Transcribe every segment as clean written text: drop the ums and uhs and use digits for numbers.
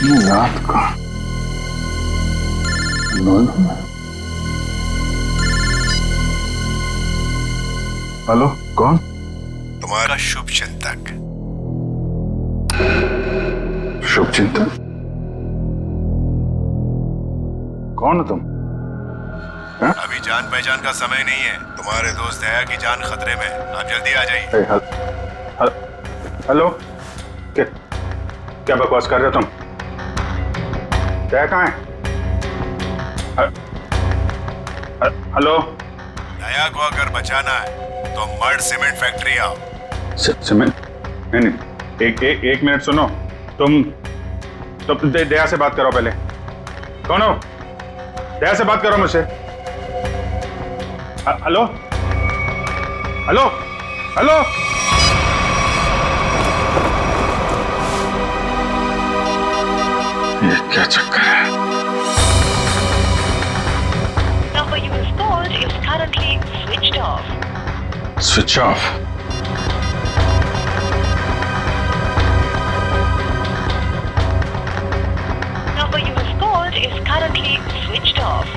ये रात का 9 में। हेलो, कौन? तुम्हारा शुभ चिंतक। शुभ चिंतक? कौन हो तुम? अभी जान पहचान का समय नहीं है। तुम्हारे दोस्त दया की जान खतरे में। आप जल्दी आ जाइए। हेलो, क्या बकवास कर रहे हो तुम? दया कहाँ है? हेलो, दया को अगर बचाना है तो मर्ड सीमेंट फैक्ट्री आओ। सीमेंट? नहीं, एक मिनट सुनो। तुम दया से बात करो पहले। कौन हो? दया से बात करो मुझसे। Hello, hello, hello. ये क्या चक्कर है? Number you have called is currently switched off. Switch off? Number you have called is currently switched off.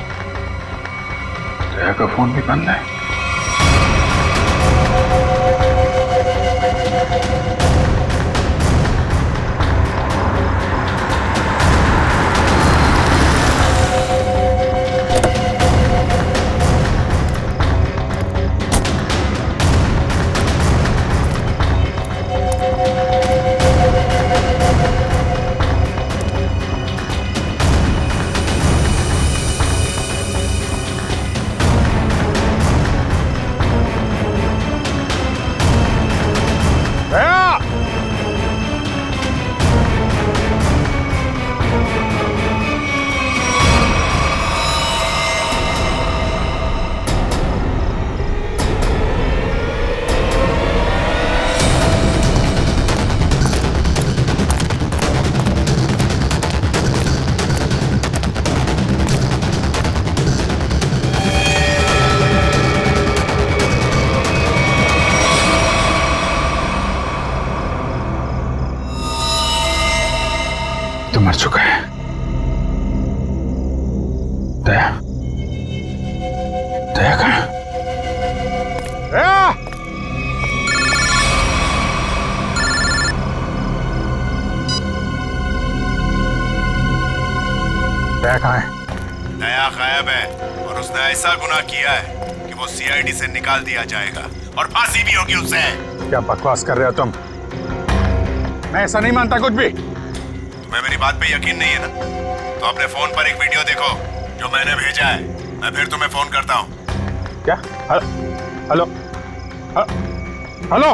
दया का फोन भी बंद है। तो मर चुका है। दया, दया कहाँ? दया! दया कहाँ है? दया गायब है और उसने ऐसा गुनाह किया है कि वो सीआईडी से निकाल दिया जाएगा और फांसी भी होगी उसे। क्या बकवास कर रहे हो तुम? मैं ऐसा नहीं मानता कुछ भी। तुम्हें मेरी बात पे यकीन नहीं है ना? तो अपने फोन पर एक वीडियो देखो जो मैंने भेजा है। मैं फिर तुम्हें फोन करता हूँ। क्या? Hello, hello.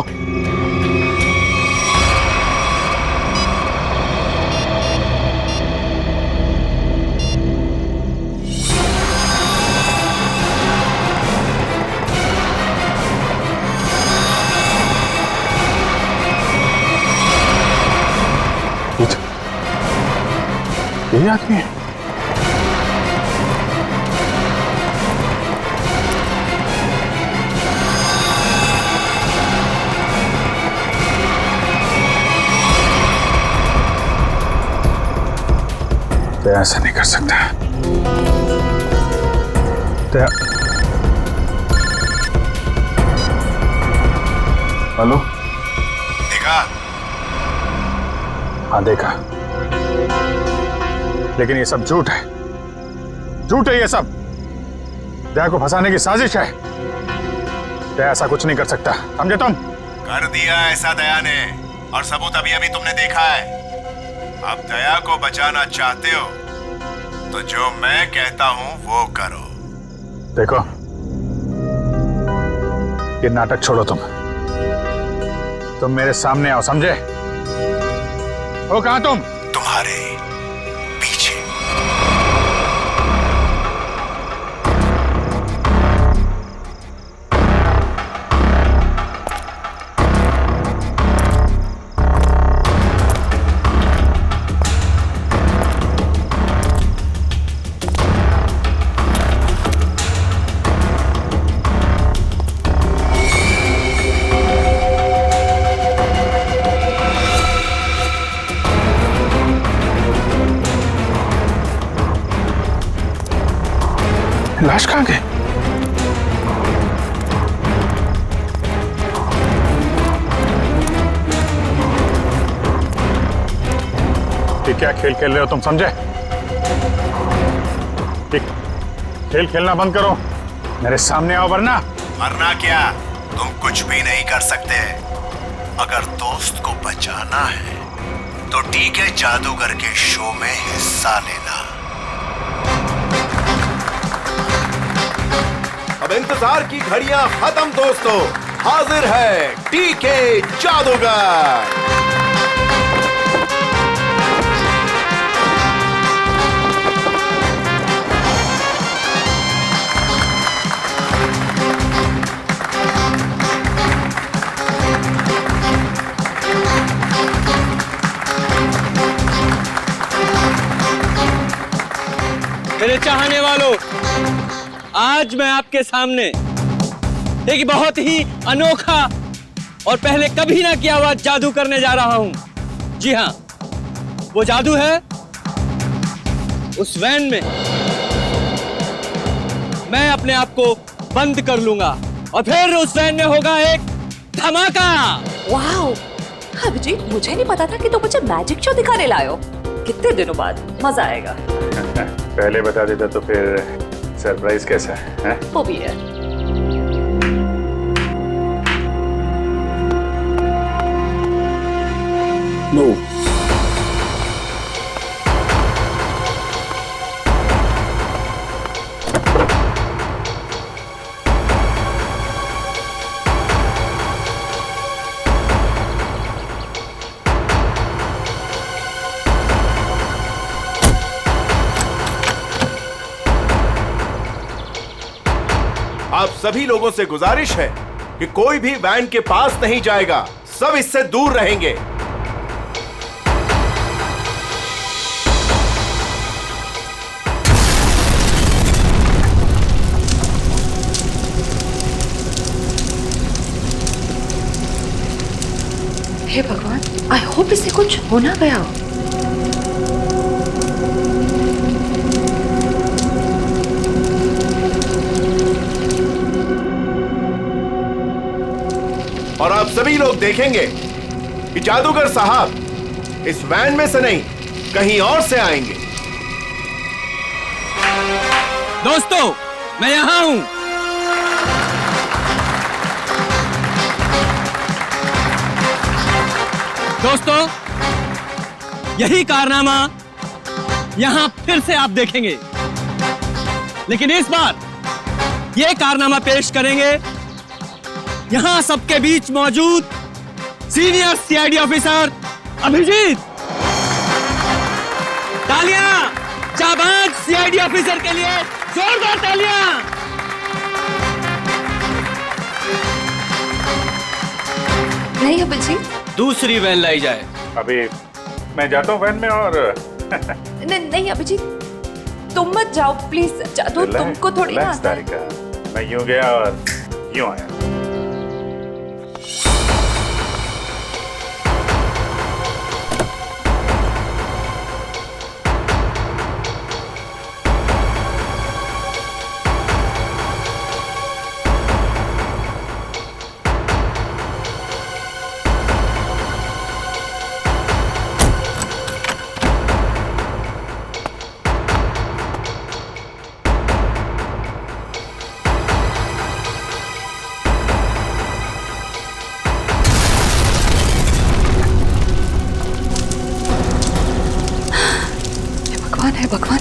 यही आदमी है? तो ऐसा नहीं कर सकता। तो हेलो, देखा? हाँ देखा, लेकिन ये सब झूठ है। झूठ है ये सब। दया को फंसाने की साजिश है। दया ऐसा कुछ नहीं कर सकता, समझे तुम? कर दिया ऐसा दया ने, और सबूत अभी अभी तुमने देखा है। अब दया को बचाना चाहते हो तो जो मैं कहता हूं वो करो। देखो, ये नाटक छोड़ो। तुम मेरे सामने आओ, समझे? हो कहां तुम? तुम्हारे पीछे। लाश कहाँ गई? ये क्या खेल खेल रहे हो तुम, समझे? खेल खेलना बंद करो, मेरे सामने आओ, वरना मरना क्या, तुम कुछ भी नहीं कर सकते। अगर दोस्त को बचाना है तो ठीक है, जादूगर के शो में हिस्सा लेना। अब इंतजार की घड़ियां खत्म दोस्तों, हाजिर है टीके जादूगर। मेरे चाहने वालों, आज मैं आपके सामने एक बहुत ही अनोखा और पहले कभी ना किया हुआ जादू करने जा रहा हूं। जी हां, वो जादू है उस वैन में मैं अपने आप को बंद कर लूंगा और फिर उस वैन में होगा एक धमाका। वाओ, अभिजीत, मुझे नहीं पता था कि तुम मुझे मैजिक शो दिखाने लाए हो। कितने दिनों बाद, मजा आएगा। पहले बता देता तो फिर सरप्राइज कैसा है? वो भी है। नो। आप सभी लोगों से गुजारिश है कि कोई भी वैन के पास नहीं जाएगा, सब इससे दूर रहेंगे। हे भगवान, आई होप इसे कुछ हो ना गया हो। और आप सभी लोग देखेंगे कि जादूगर साहब इस वैन में से नहीं, कहीं और से आएंगे। दोस्तों, मैं यहां हूं। दोस्तों, यही कारनामा यहां फिर से आप देखेंगे, लेकिन इस बार यह कारनामा पेश करेंगे यहां सबके बीच मौजूद सीनियर सीआईडी ऑफिसर अभिजीत। तालियां जाबाज सीआईडी ऑफिसर के लिए, जोरदार तालियां। नहीं अभिजीत, दूसरी वैन लाई जाए। अभी मैं जाता हूँ वैन में और नहीं अभिजीत, तुम मत जाओ प्लीज। जादू तुमको थोड़ी ना आता है। तारिका, मैं यूं गया और यूं आया। है भगवान।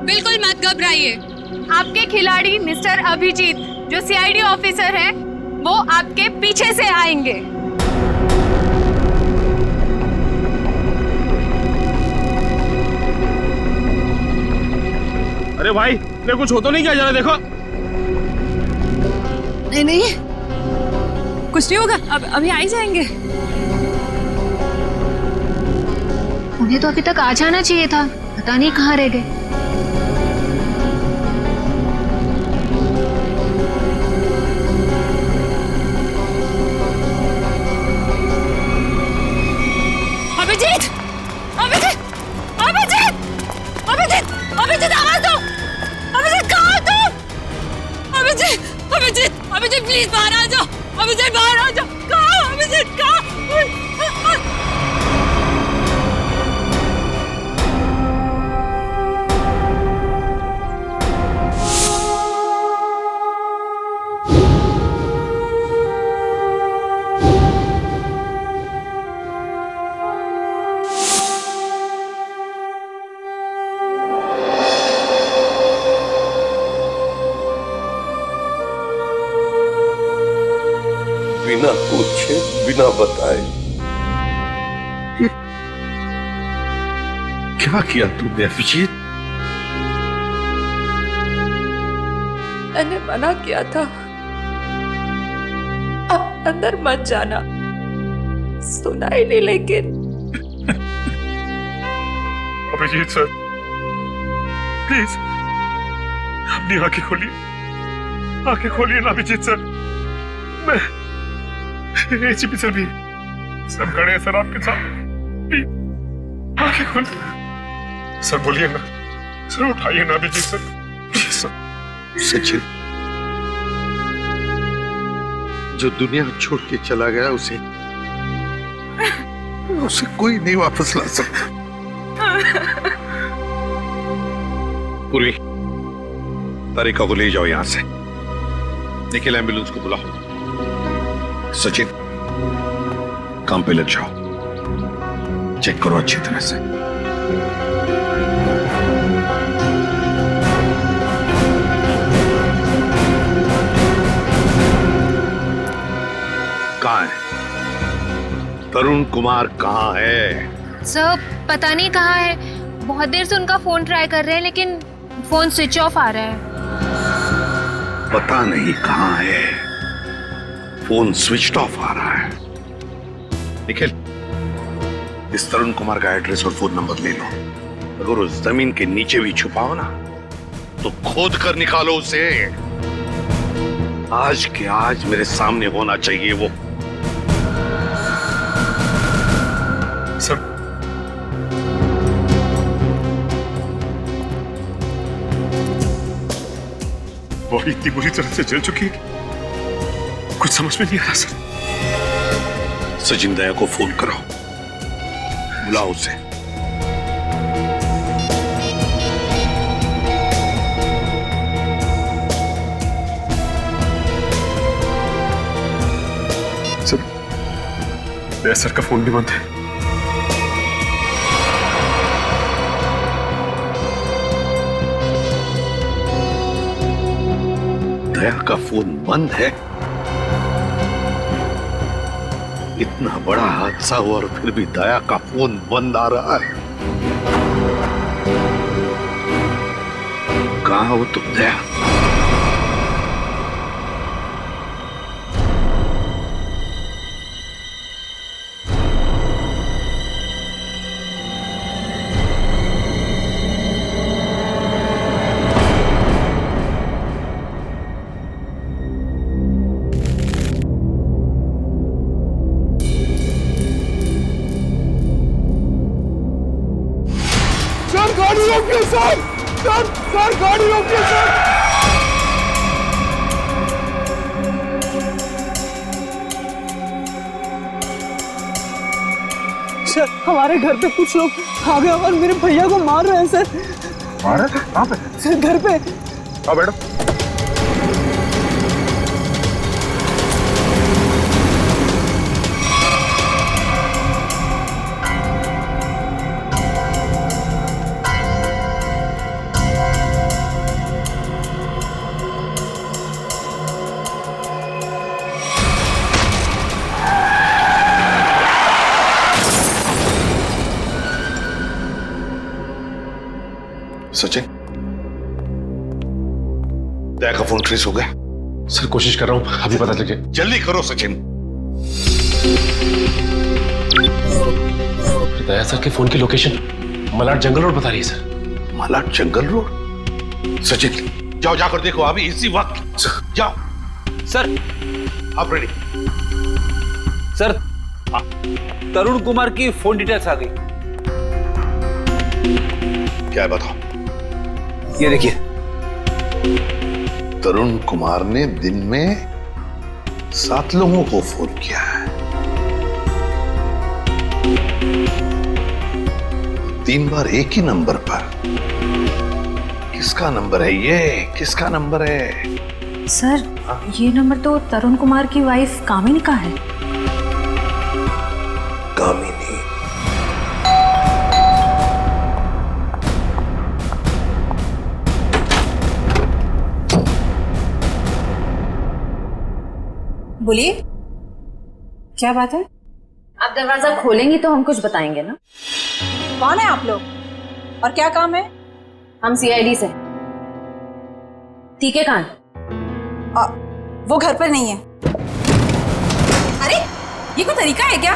बिल्कुल मत घबराइए। आपके खिलाड़ी मिस्टर अभिजीत जो सीआईडी ऑफिसर हैं, वो आपके पीछे से आएंगे। अरे भाई तेरे कुछ हो तो नहीं क्या, जरा देखो। नहीं नहीं, कुछ नहीं होगा, अब अभी आ ही जाएंगे। उन्हें तो अभी तक आ जाना चाहिए था, पता नहीं कहाँ रह गए। अभिजीत, अभिजीत, अभिजीत, अभिजीत, अभिजीत, आवाज दो। अभिजीत कहाँ हो तुम? अभिजीत, अभिजीत, अभिजीत प्लीज बाहर आ जाओ। अभिजीत बाहर आ जाओ। कहाँ हो अभिजीत, कहाँ? बिना पूछे बिना बताए क्या किया तूने अभिजीत? मैंने मना किया था, आप अंदर मत जाना, सुना ही नहीं। लेकिन अभिजीत सर प्लीज अपनी आंखें खोलिए, आंखें खोलिए ना अभिजीत सर। मैं एसीपी सर भी सब खड़े हैं सर आपके साथ, प्लीज आंखें खोलिए सर। बोलिए ना सर, उठाइए ना Abhijit sir, please sir. Sachin जो दुनिया छोड़ के चला गया उसे कोई नहीं वापस ला सकता। पूर्वी तारिका को ले जाओ यहां से, निखिल एम्बुलेंस को बुलाओ। सचिन काम पे लग जाओ, चेक करो अच्छी तरह से। कहाँ है तरुण कुमार? कहाँ है सर? पता नहीं कहाँ है, बहुत देर से उनका फोन ट्राई कर रहे हैं लेकिन फोन स्विच ऑफ आ रहा है। पता नहीं कहाँ है, फोन स्विच ऑफ आ रहा है। निखिल इस तरुण कुमार का एड्रेस और फोन नंबर ले लो। अगर उस जमीन के नीचे भी छुपाओ ना तो खोद कर निकालो उसे। आज के आज मेरे सामने होना चाहिए वो। सर वो इतनी बुरी तरह से जल चुकी है कि कुछ समझ में नहीं आ रहा सर। सचिन दया को फोन करो, बुलाओ उसे। सर दया सर का फोन भी बंद है। दया का फोन बंद है? इतना बड़ा हादसा हुआ और फिर भी दया का फोन बंद आ रहा है। कहाँ हो तुम दया? गाड़ी रोकिए सर, सर गाड़ी रोकिए सर। सर हमारे घर पे कुछ लोग आ गए और मेरे भैया को मार रहे हैं सर। मार रहे? कहाँ पे? सर घर पे। आओ बैठो। सचिन दया का फोन ट्रेस हो गया? सर कोशिश कर रहा हूँ, अभी पता चल गया। जल्दी करो सचिन। दया सर के फोन की लोकेशन मलाड जंगल रोड बता रही है सर। मलाड जंगल रोड? सचिन जाओ, जाकर देखो अभी इसी वक्त। जाओ सर। आप रेडी? सर तरुण कुमार की फोन डिटेल्स आ गई। क्या है बताओ। ये देखिए। तरुण कुमार ने दिन में 7 लोगों को फोन किया है। 3 बार एक ही नंबर पर। किसका नंबर है ये? किसका नंबर है? सर ये नंबर तो तरुण कुमार की वाइफ कामिनी का है। कामिनी? बोलिए, क्या बात है? आप दरवाजा खोलेंगी तो हम कुछ बताएंगे ना। कौन है आप लोग और क्या काम है? हम सीआईडी से। ठीक है कान? वो घर पर नहीं है। अरे ये कोई तरीका है क्या?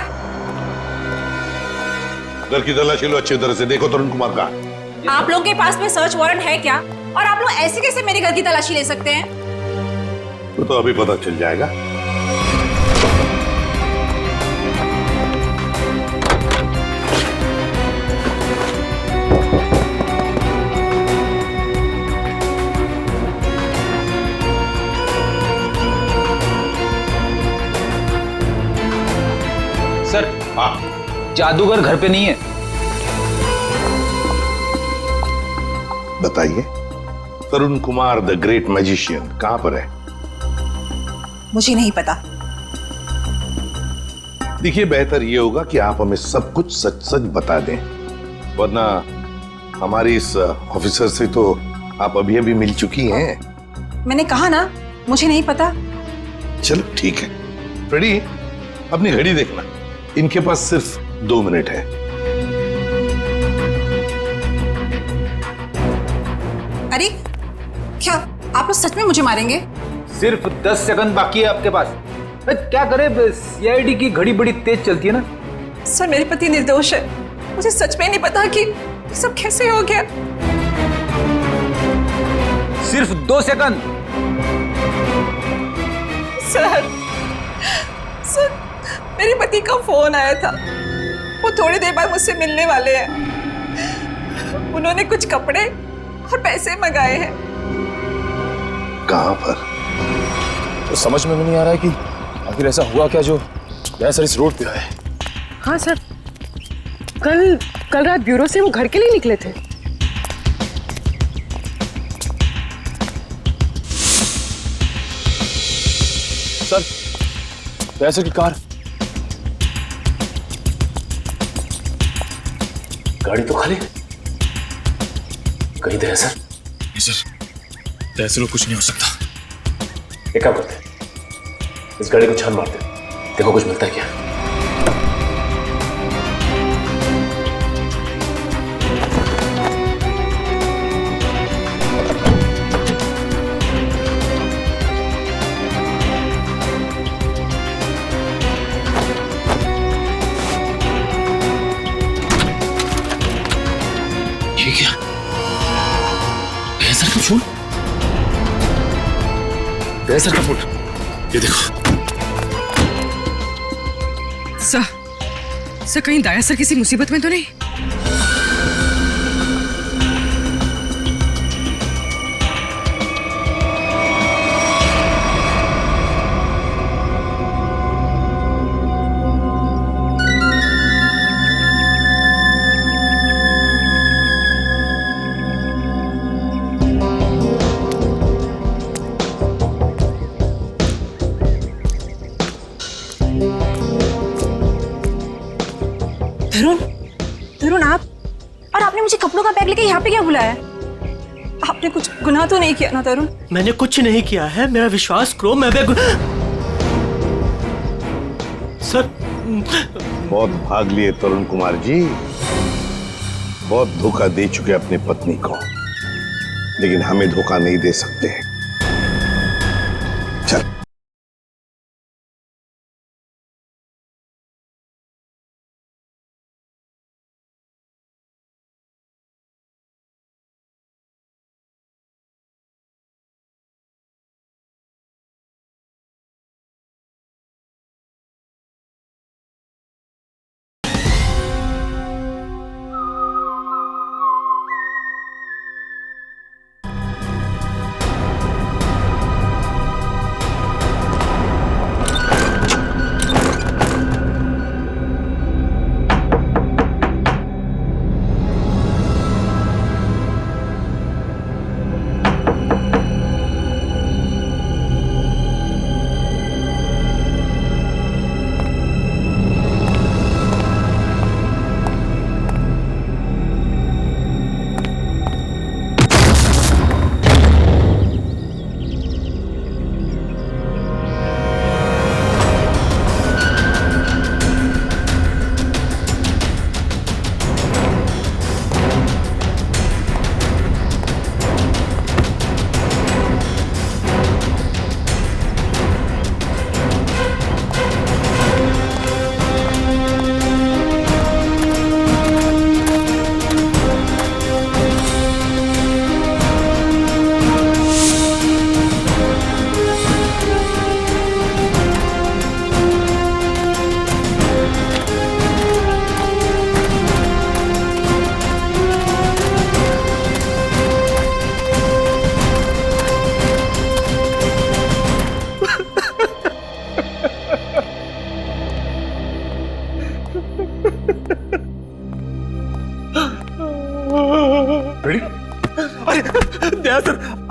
घर की तलाशी लो अच्छी तरह से, देखो तरुण कुमार का। आप लोगों के पास में सर्च वारंट है क्या? और आप लोग ऐसे कैसे मेरे घर की तलाशी ले सकते हैं? तो अभी पता चल जाएगा। सर हाँ जादूगर घर पे नहीं है। बताइए, तरुण कुमार द ग्रेट मैजिशियन कहां पर है? मुझे नहीं पता। देखिए, बेहतर ये होगा कि आप हमें सब कुछ सच सच बता दें, वरना हमारी इस ऑफिसर से तो आप अभी अभी मिल चुकी हैं। मैंने कहा ना, मुझे नहीं पता। चलो ठीक है। फ्रेडी, अपनी घड़ी देखना, इनके पास सिर्फ 2 मिनट है। अरे क्या आप लोग सच में मुझे मारेंगे? सिर्फ 10 सेकंड बाकी है आपके पास। क्या करे, सीआईडी की घड़ी बड़ी तेज चलती है ना। सर मेरे पति निर्दोष है, मुझे सच में नहीं पता कि ये सब कैसे हो गया। सिर्फ 2 सेकंड। सर मेरे पति का फोन आया था, वो थोड़ी देर बाद मुझसे मिलने वाले हैं। उन्होंने कुछ कपड़े और पैसे मंगाए हैं। कहां पर? तो समझ में नहीं आ रहा है कि आखिर ऐसा हुआ क्या जो दया सर इस रोड पे आए। हाँ सर, कल रात ब्यूरो से वो घर के लिए निकले थे। सर दया सर की कार, गाड़ी तो खाली। कहीं दया सर? नहीं सर, दया सर को कुछ नहीं हो सकता। एक काम करते, इस गाड़ी को छान मारते, देखो कुछ मिलता है क्या। ये क्या? दया सर का फोन, दया सर का फोन, ये देखो। सर कहीं दया सर किसी मुसीबत में तो नहीं? तरुण आप, और आपने मुझे कपड़ों का बैग लेके यहाँ पे क्या बुलाया? आपने कुछ गुनाह तो नहीं किया ना तरुण? मैंने कुछ नहीं किया है, मेरा विश्वास करो। मैं सर बहुत भाग लिए तरुण कुमार जी, बहुत धोखा दे चुके अपनी पत्नी को, लेकिन हमें धोखा नहीं दे सकते।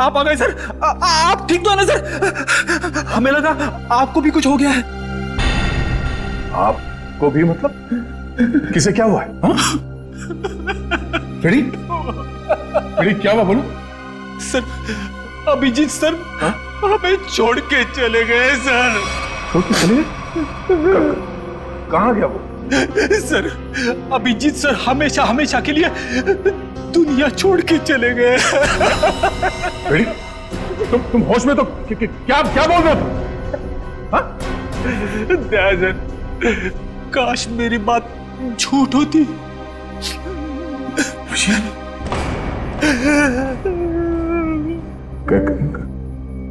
आप आ गए सर। आप ठीक तो है ना सर? हमें लगा आपको भी कुछ हो गया है। आपको भी मतलब? किसे क्या हुआ है? फ्रेडी, फ्रेडी क्या हुआ बोलो? सर, अभिजीत सर हमें छोड़ के चले गए सर। छोड़ के चले गए? कहाँ गया वो? सर, अभिजीत सर हमेशा हमेशा के लिए दुनिया छोड़ के चले गए। फ्रेडी, तुम होश में तो क्या बोल रहे हो? दयाजन, काश मेरी बात झूठ होती।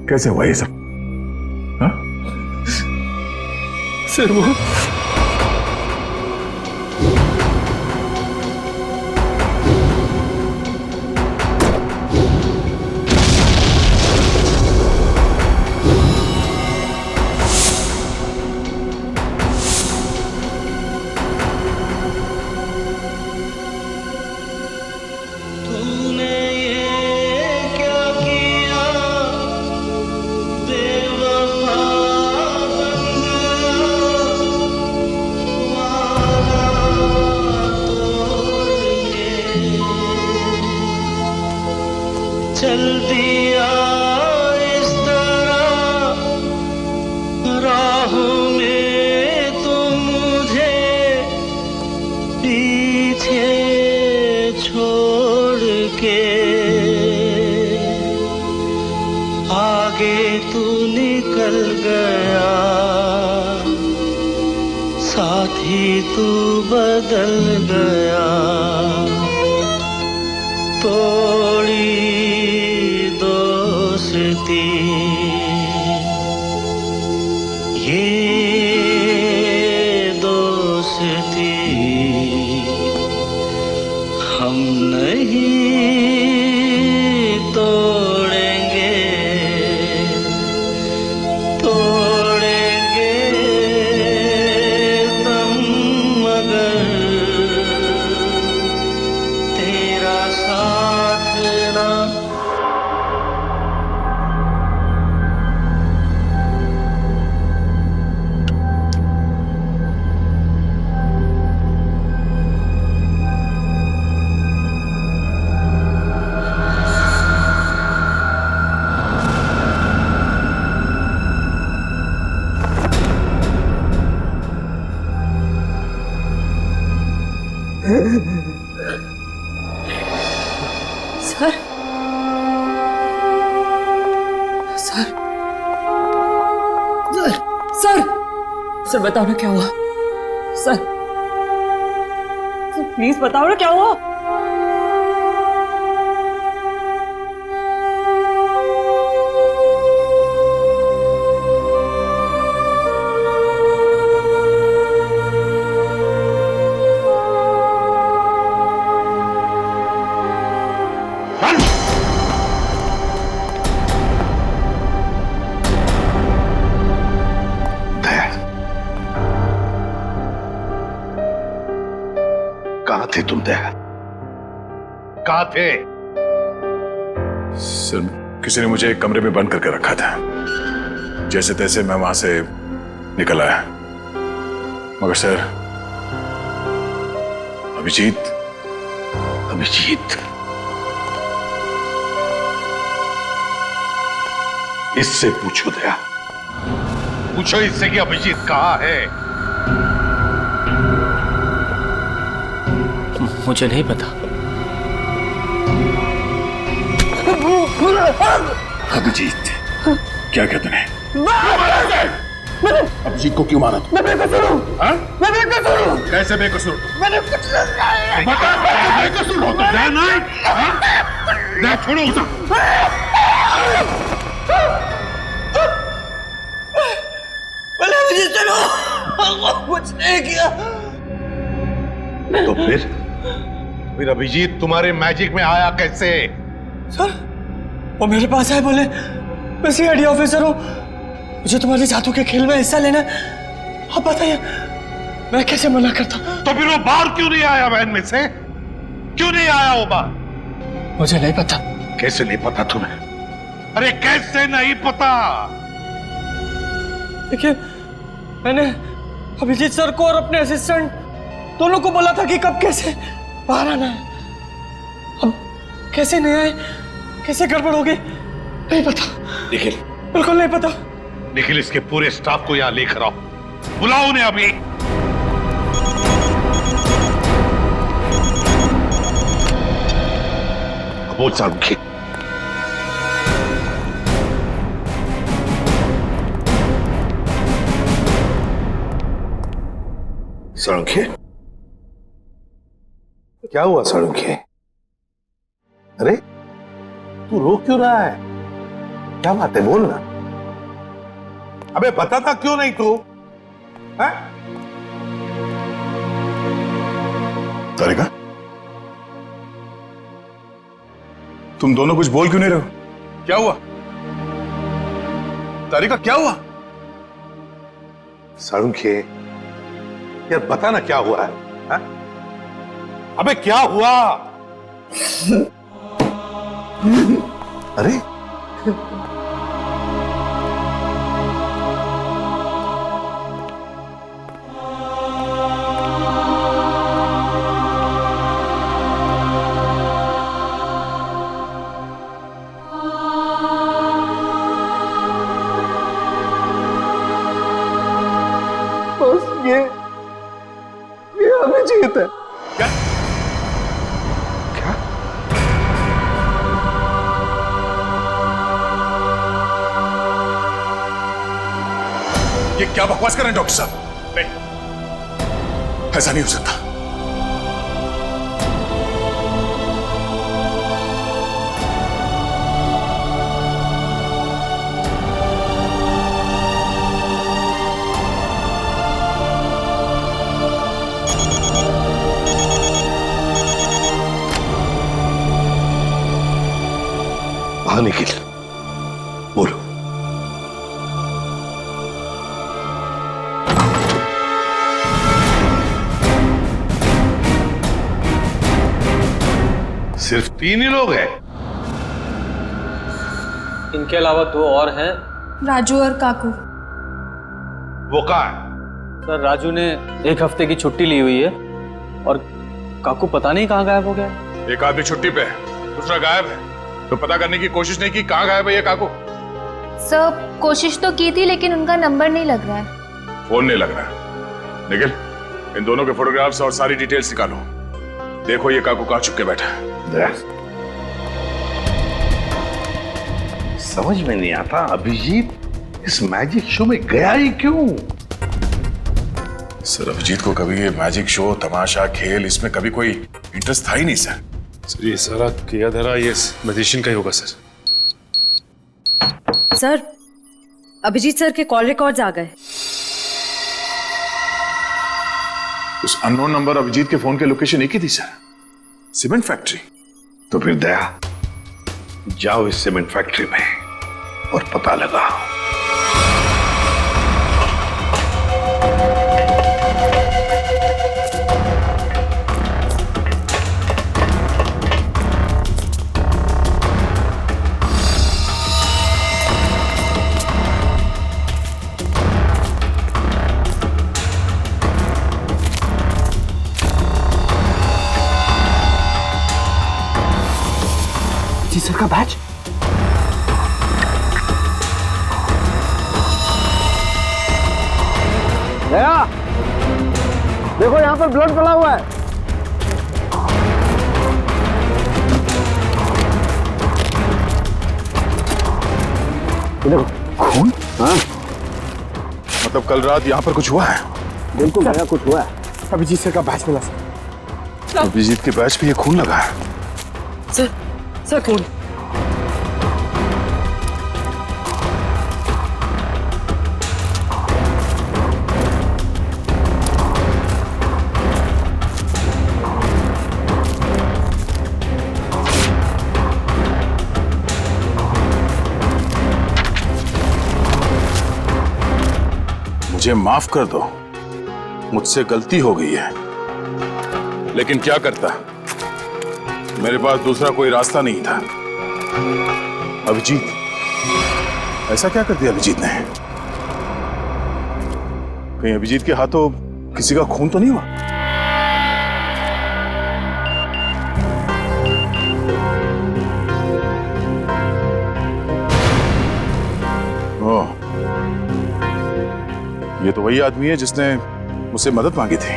कैसे हुआ ये सब? हाँ? सर वो चल दिया इस तरह राहों में तो मुझे पीछे छोड़ के, आगे तू निकल गया साथ ही तू बदल गया, तोड़ी दोस्ती ये दोस्ती हम नहीं तोड़ेंगे, तोड़ेंगे तुम मगर तेरा साथ ना। Sir, sir, sir, sir, sir बताओ ना क्या हुआ? सर, सर प्लीज बताओ ना क्या हुआ? कहां थे तुम दया? कहां थे? सर, किसी ने मुझे एक कमरे में बंद करके रखा था। जैसे तैसे मैं वहां से निकल आया, मगर सर अभिजीत इससे पूछो दया, पूछो इससे कि अभिजीत कहां है? मुझे नहीं पता। अभिजीत, क्या कहते हैं? अभिजीत को क्यों मारा? मैं बेकसूर हूँ। मैं बेकसूर हूँ। कैसे बेकसूर? मैंने कुछ नहीं। बता, बेकसूर हो तो दया नहीं? दया छोड़ो उसे। मुझे चलो, कुछ नहीं किया। तो फिर अभिजीत तुम्हारे मैजिक में आया कैसे? सर, वो मेरे पास आए, बोले मैं सीआईडी ऑफिसर हूँ, मुझे तुम्हारे जादू के खेल में हिस्सा लेना है। आप बताइए मैं कैसे मना करता? तो फिर वो बाहर क्यों नहीं आया? वैन में से क्यों नहीं आया वो बाहर? मुझे नहीं पता। कैसे नहीं पता तुम्हें? अरे कैसे नहीं पता? देखिए, मैंने अभिजीत सर को और अपने असिस्टेंट दोनों को बोला था कि कब कैसे बाहर आना है। अब कैसे नहीं आए, कैसे गड़बड़ हो गई, नहीं पता। निखिल, बिल्कुल नहीं पता। निखिल, इसके पूरे स्टाफ को यहां लेकर आओ, बुलाओ उन्हें अभी। बोल सारुखी। सारुखी, क्या हुआ सारुखी? अरे तू रो क्यों रहा है? क्या बात है, बोल ना। अबे बताता क्यों नहीं तू? तारिका, तुम दोनों कुछ बोल क्यों नहीं रहे हो? क्या हुआ? तारिका, क्या हुआ? सारुखी, यार बता ना क्या हुआ है, हा? अबे क्या हुआ? अरे ये अभिजीत है। क्या? क्या? ये क्या बकवास कर रहे हैं डॉक्टर साहब? नहीं, ऐसा नहीं हो सकता। हाँ निखिल, बोलो। सिर्फ 3 ही लोग हैं? इनके अलावा 2 और हैं। राजू और काकू। वो कहाँ है? सर, राजू ने 1 हफ्ते की छुट्टी ली हुई है और काकू पता नहीं कहाँ गायब हो गया। एक आदमी छुट्टी पे है, दूसरा गायब है, तो पता करने की कोशिश नहीं की कहाँ गायब है ये काकू? सर, कोशिश तो की थी लेकिन उनका नंबर नहीं लग रहा है। फोन नहीं लग रहा है। निखिल, इन दोनों के फोटोग्राफ्स और सारी डिटेल्स निकालो। देखो ये काकू कहाँ छुप के बैठा है। समझ में नहीं आता अभिजीत इस मैजिक शो में गया ही क्यों? सर, अभिजीत को कभी ये मैजिक शो, तमाशा, खेल, इसमें कभी कोई इंटरेस्ट था ही नहीं सर। सर, ये सारा किया धरा ये मैजिशियन का ही होगा सर। सर, अभिजीत सर के कॉल रिकॉर्ड्स आ गए। उस अननोन नंबर अभिजीत के फोन के लोकेशन एक ही थी सर, सीमेंट फैक्ट्री। तो फिर दया, जाओ इस सीमेंट फैक्ट्री में और पता लगाओ। जी सर का बैच। दया, देखो यहाँ पर ब्लड पड़ा हुआ है। देखो खून। हाँ, मतलब कल रात यहाँ पर कुछ हुआ है? बिल्कुल दया, कुछ हुआ है। अभिजीत सर का बैच मिला सर। अभिजीत के बैच पे ये खून लगा है। सर खून। मुझे माफ कर दो, मुझसे गलती हो गई है, लेकिन क्या करता, मेरे पास दूसरा कोई रास्ता नहीं था। अभिजीत, ऐसा क्या कर दिया अभिजीत ने? कहीं अभिजीत के हाथों किसी का खून तो नहीं हुआ? ओह, ये तो वही आदमी है जिसने मुझसे मदद मांगी थी।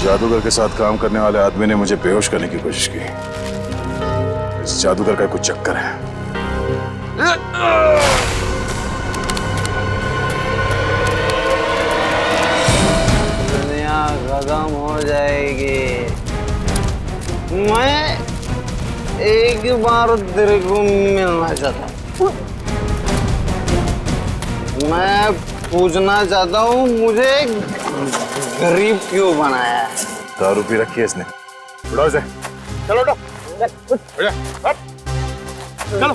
जादूगर के साथ काम करने वाले आदमी ने मुझे बेहोश करने की कोशिश की। इस जादूगर का कुछ चक्कर है। दुनिया खत्म हो जाएगी। मैं एक बार तेरे को मिलना चाहता हूँ। मैं पूछना चाहता हूँ, मुझे गरीब क्यों बनाया है? दारू पी रखी है इसने। उठाओ इसे। चलो उठो। चलो।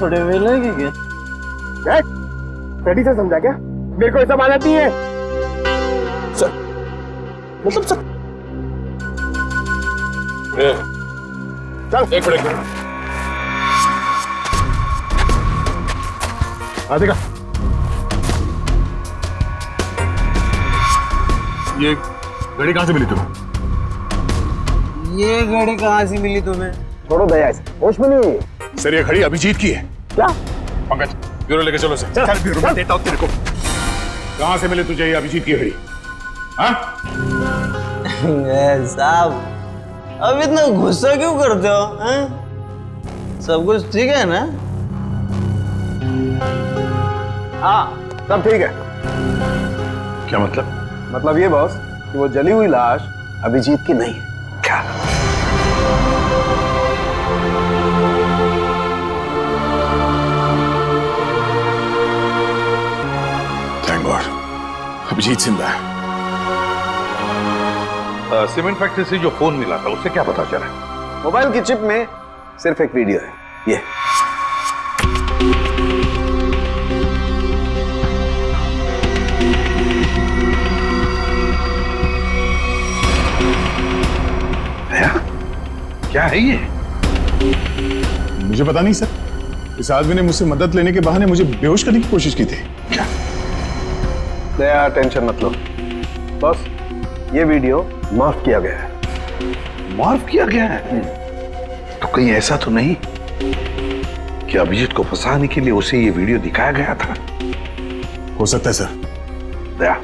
थोड़े वेले की क्या? रेडी से समझा क्या? मेरे को ऐसा मानती है सर, मतलब सर। चल एक मिनट आ देखा, ये घड़ी कहां से मिली तुम्हें? ये घड़ी कहाँ से मिली तुम्हें? छोड़ो दया से, होश में नहीं। सर ये घड़ी अभिजीत की है। क्या? पंकज ब्यूरो लेके चलो सर। चल ब्यूरो में देता हूँ तेरे को। कहां से मिली तुझे ये अभिजीत की घड़ी? हाँ? साहब, अब इतना गुस्सा क्यों करते हो? हैं? सब कुछ ठीक है ना? हाँ सब ठीक है। क्या मतलब? मतलब ये बॉस कि वो जली हुई लाश अभिजीत की नहीं है। क्या? थैंक गॉड, अभिजीत जिंदा है। सीमेंट फैक्ट्री से जो फोन मिला था उससे क्या पता चला? मोबाइल की चिप में सिर्फ एक वीडियो है, ये। क्या है ये? मुझे पता नहीं सर, इस आदमी ने मुझसे मदद लेने के बहाने मुझे बेहोश करने की कोशिश की थी। क्या? दया टेंशन मत लो बॉस, ये वीडियो माफ किया गया है। माफ किया गया है? तो कहीं ऐसा तो नहीं कि अभिजीत को फंसाने के लिए उसे ये वीडियो दिखाया गया था? हो सकता है सर। दया,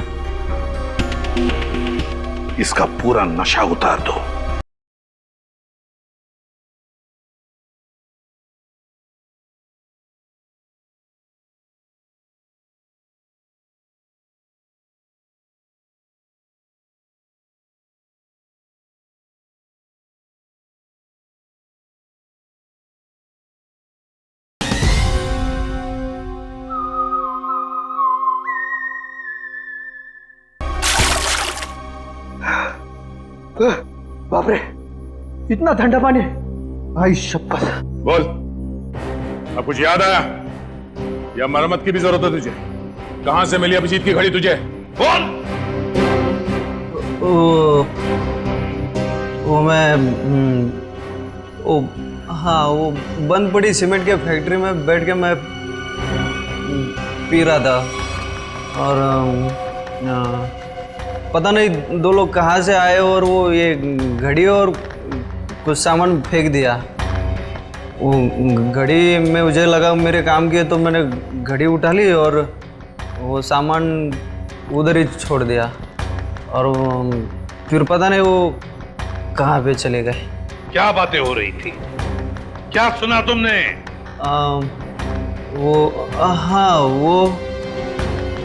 इसका पूरा नशा उतार दो। बाप रे, इतना ठंडा पानी! आई शपथ। बोल, अब कुछ याद आया या मरम्मत की भी जरूरत है तुझे? कहां से मिली अभिजीत की घड़ी तुझे? बोल। वो मैं हाँ, वो बंद पड़ी सीमेंट के फैक्ट्री में बैठ के मैं पी रहा था और पता नहीं दो लोग कहाँ से आए और वो ये घड़ी और कुछ सामान फेंक दिया। वो घड़ी में मुझे लगा मेरे काम की है तो मैंने घड़ी उठा ली और वो सामान उधर ही छोड़ दिया और फिर पता नहीं वो कहाँ पे चले गए। क्या बातें हो रही थी? क्या सुना तुमने? हाँ, वो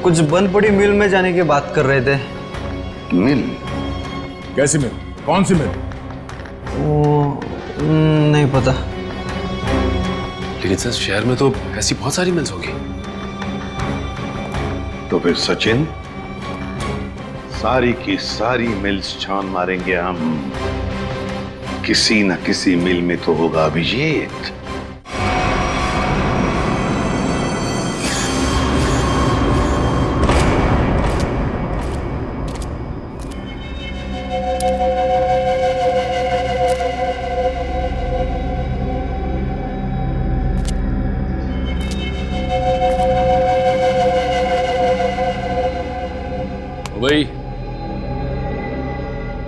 कुछ बंद पड़ी मिल में जाने की बात कर रहे थे। मिल? कैसी मिल? कौन सी मिल? वो नहीं पता। लेकिन सर शहर में तो ऐसी बहुत सारी मिल्स होगी। तो फिर सचिन, सारी की सारी मिल्स छान मारेंगे हम। किसी न किसी मिल में तो होगा अभिजीत।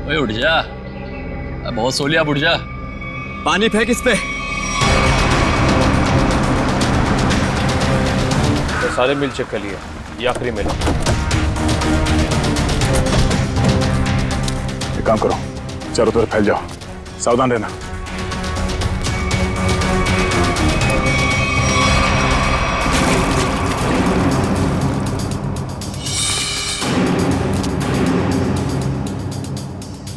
ओए उठ जा, बहुत सो लिया, उठ जा। पानी फेंक इस पे। तो सारे मिल चेक कर लिया, ये आखिरी मिल। एक काम करो, चारों तरफ फैल जाओ, सावधान रहना।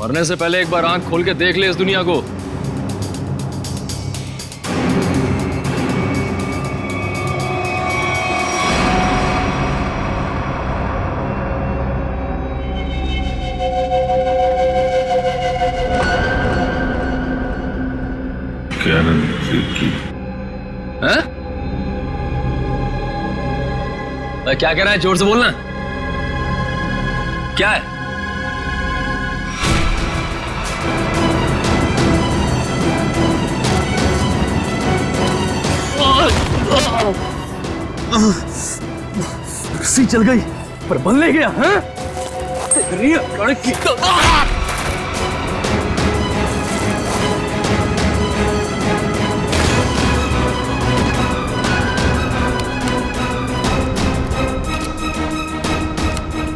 मरने से पहले एक बार आंख खोल के देख ले इस दुनिया को। हैं? क्या कह रहा है? जोर से बोलना। क्या है? रस्सी चल गई पर बल नहीं गया। हैं?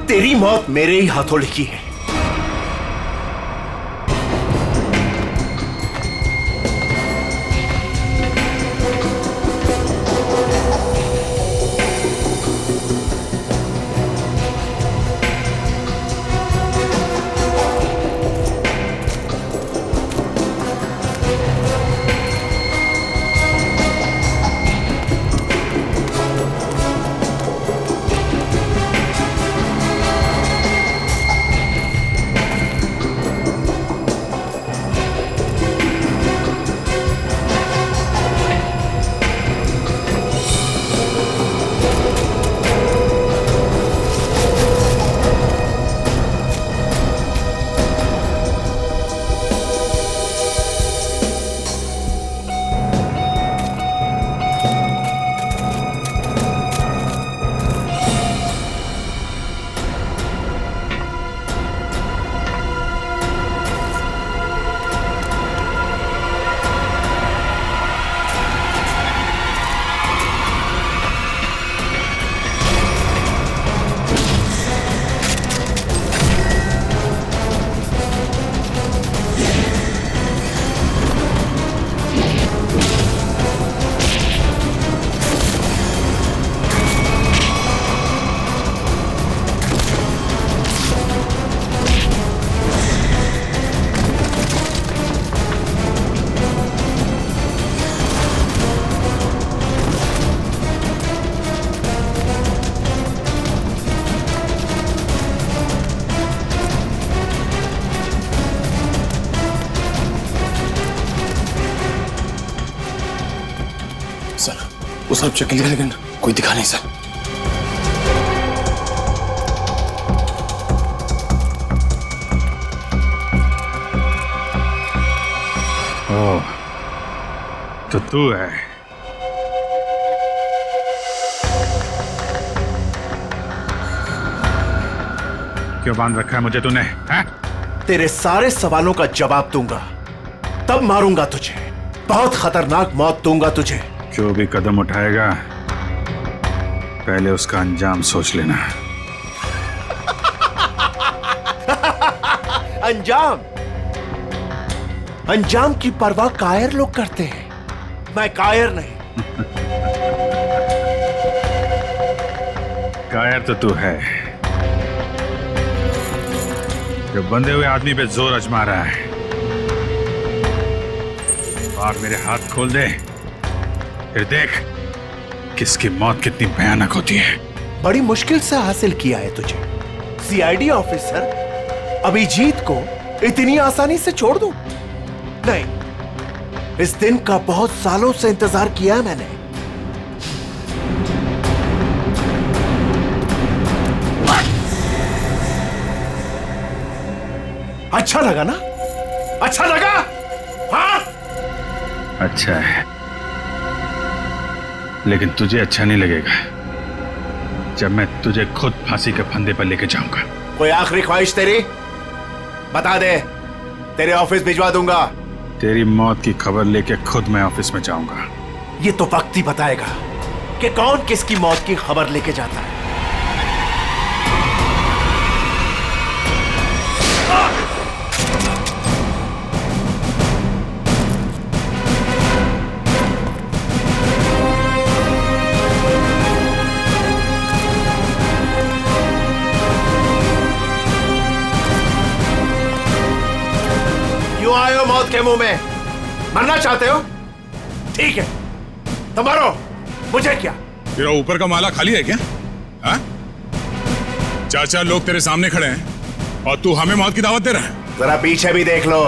तेरी मौत मेरे ही हाथों लिखी है। सर, वो सब चेक लिया लेकिन कोई दिखा नहीं सर। ओह, तो तू है। क्यों बांध रखा है मुझे तूने? तेरे सारे सवालों का जवाब दूंगा, तब मारूंगा तुझे। बहुत खतरनाक मौत दूंगा तुझे। जो भी कदम उठाएगा पहले उसका अंजाम सोच लेना। अंजाम? अंजाम की परवाह कायर लोग करते हैं, मैं कायर नहीं। कायर तो तू है, जो बंधे हुए आदमी पे जोर आजमा रहा है। और मेरे हाथ खोल दे, फिर देख किसकी मौत कितनी भयानक होती है। बड़ी मुश्किल से हासिल किया है तुझे। सीआईडी ऑफिसर अभिजीत को इतनी आसानी से छोड़ दूं? नहीं, इस दिन का बहुत सालों से इंतजार किया है मैंने। अच्छा लगा ना? अच्छा लगा? हाँ? अच्छा है, लेकिन तुझे अच्छा नहीं लगेगा जब मैं तुझे खुद फांसी के फंदे पर लेके जाऊंगा। कोई आखिरी ख्वाहिश तेरी? बता दे, तेरे ऑफिस भिजवा दूंगा। तेरी मौत की खबर लेके खुद मैं ऑफिस में जाऊंगा। ये तो वक्त ही बताएगा कि कौन किसकी मौत की खबर लेके जाता है। क्यों आए हो मौत के मुंह में? मरना चाहते हो? ठीक है, तो मरो, मुझे क्या। तेरा ऊपर का माला खाली है क्या? हाँ? 4 लोग तेरे सामने खड़े हैं और तू हमें मौत की दावत दे रहा है। जरा पीछे भी देख लो।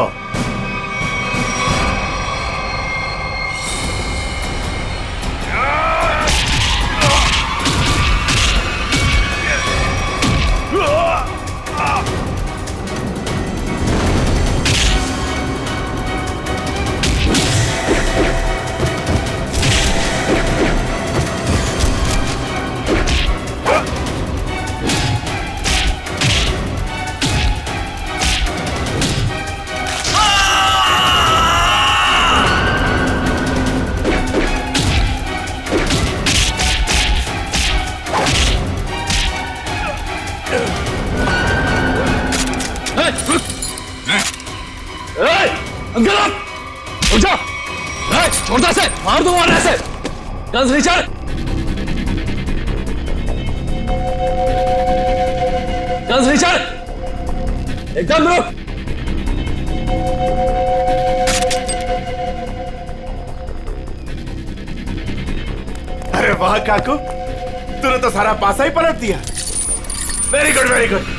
छोड़ता से मार दो मारने से। गन्स नीचे। गन्स नीचे। एकदम रुक। अरे वाह काकू, तूने तो सारा पासा ही पलट दिया। Very good, very good.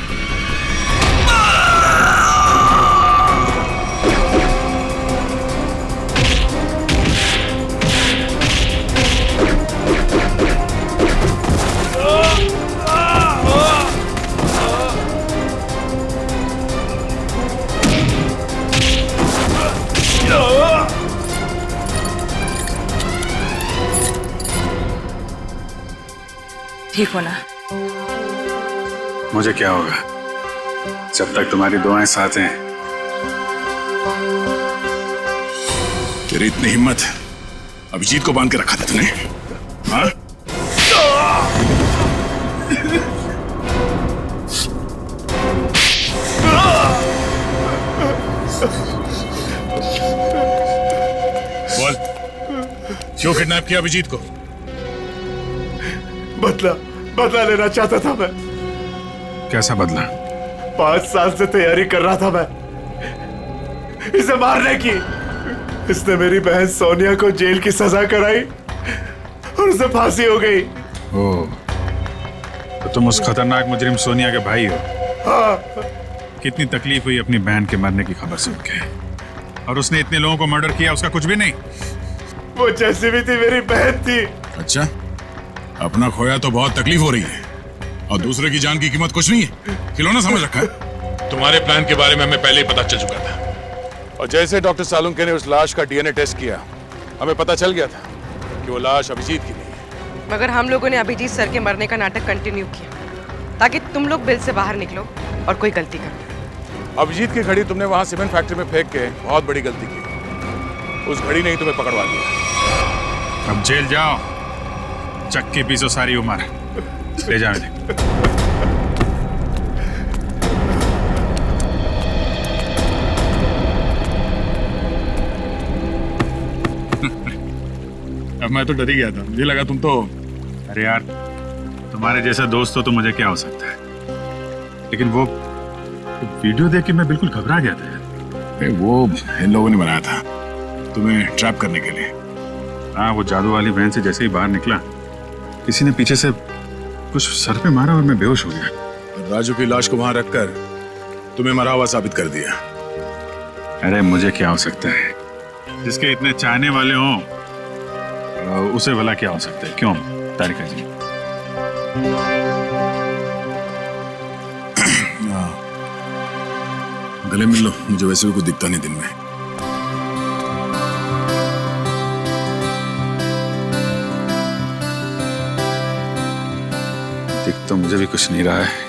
ठीक हो ना? मुझे क्या होगा जब तक तुम्हारी दुआएं साथ हैं। तेरी इतनी हिम्मत अभिजीत को बांध के रखा था तूने? हाँ? बोल, क्यों किडनैप किया अभिजीत को? बदला लेना चाहता था मैं। कैसा बदला? 5 साल से तैयारी कर रहा था मैं इसे मारने की। इसने मेरी बहन सोनिया को जेल की सजा कराई और उसे फांसी हो गई। ओह, तो तुम उस खतरनाक मुजरिम सोनिया के भाई हो? हाँ। कितनी तकलीफ हुई अपनी बहन के मरने की खबर सुन के। और उसने इतने लोगों को मर्डर किया, उसका कुछ भी नहीं? वो जैसी भी थी मेरी बहन थी। अच्छा, अपना खोया तो बहुत तकलीफ हो रही है और दूसरे की जान की कीमत कुछ नहीं है। खिलौना समझ रखा है। तुम्हारे प्लान के बारे में हमें पहले ही पता चल चुका था और जैसे डॉक्टर सालुंके ने उस लाश का डीएनए टेस्ट किया, हमें पता चल गया था कि वो लाश अभिजीत की नहीं है। मगर हम लोगों ने अभिजीत सर के मरने का नाटक कंटिन्यू किया ताकि तुम लोग बिल से बाहर निकलो और कोई गलती करो। अभिजीत की घड़ी तुमने वहां सीमेंट फैक्ट्री में फेंक के बहुत बड़ी गलती की। उस घड़ी ने ही तुम्हें पकड़वा दिया। अब जेल जाओ, चक्की पीसो सारी उम्र। ले जाओ इन्हें। अब मैं तो डर ही गया था, मुझे लगा तुम तो। अरे यार, तुम्हारे जैसा दोस्त हो तो मुझे क्या हो सकता है, लेकिन वो वीडियो देख के मैं बिल्कुल घबरा गया था यार। वो इन लोगों ने बनाया था तुम्हें ट्रैप करने के लिए। हाँ, वो जादू वाली वैन से जैसे ही बाहर निकला, किसी ने पीछे से कुछ सर पे मारा और मैं बेहोश हो गया। राजू की लाश को वहां रखकर तुम्हें मरा हुआ साबित कर दिया। अरे मुझे क्या हो सकता है, जिसके इतने चाहने वाले हों उसे भला क्या हो सकता है? क्यों तारिका जी? गले मिल लो, मुझे वैसे भी कुछ दिखता नहीं दिन में। दिख तो मुझे भी कुछ नहीं रहा है।